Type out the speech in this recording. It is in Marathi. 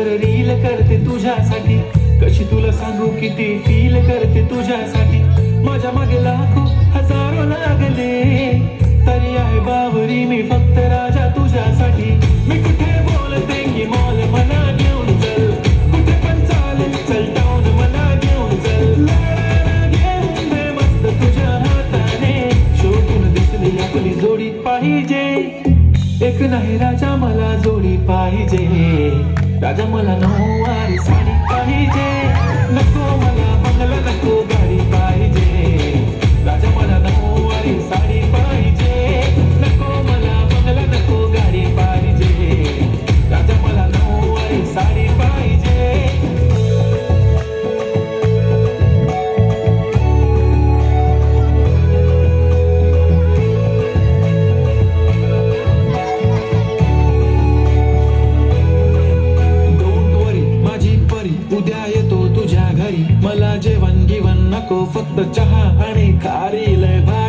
तर रील करते तुझ्यासाठी, कशी तुला सांगू किती फील करते तुझ्यासाठी. माझ्या मागे लाखो हजारो लागले, तरी आहे बावरी मी फक्त राजा तुझ्यासाठी. मी कुठे बोलते की मॉल मला घेऊन चल, कुठे पण चालेल चल टाऊन मला घेऊन चल. लाडाला घेऊन दे मस्त तुझ्या हाताने, शोधून दिसली आपली जोडी पाहिजे. एक नाही राजा मला जोडी पाहिजे, राजा मला नऊवारी साडी पाहिजे. नको मला बंगला नको गाडी पाहिजे, राजा मला नऊवारी साडी पाहिजे. नको मला बंगला नको गाडी पाहिजे, राजा मला नऊवारी साडी पाहिजे. उद्या येतो तुझ्या घरी, मला जेवण गिवण नको फक्त चहा आणि खारी लय भारी.